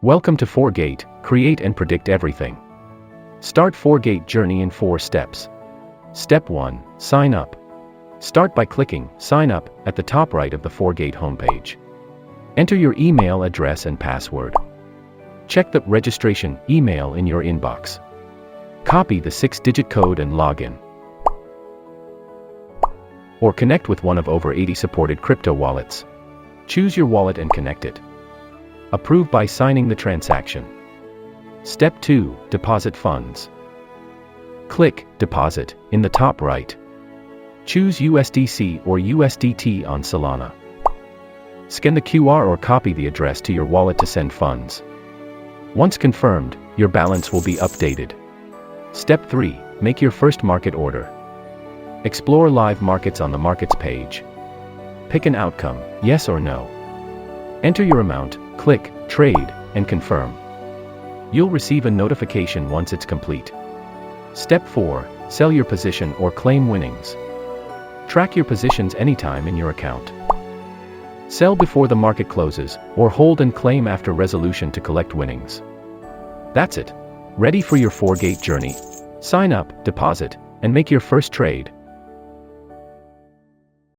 Welcome to Foregate, create and predict everything. Start Foregate journey in 4 steps. Step 1, sign up. Start by clicking Sign Up at the top right of the Foregate homepage. Enter your email address and password. Check the registration email in your inbox. Copy the 6-digit code and log in. Or connect with one of over 80 supported crypto wallets. Choose your wallet and connect it. Approve by signing the transaction. Step 2, deposit funds. Click Deposit in the top right. Choose USDC or USDT on Solana. Scan the QR or copy the address to your wallet to send funds. Once confirmed, your balance will be updated. Step 3, make your first market order. Explore live markets on the markets page. Pick an outcome, yes or no. Enter your amount, click Trade, and confirm. You'll receive a notification once it's complete. Step 4, sell your position or claim winnings. Track your positions anytime in your account. Sell before the market closes, or hold and claim after resolution to collect winnings. That's it. Ready for your Foregate journey. Sign up, deposit, and make your first trade.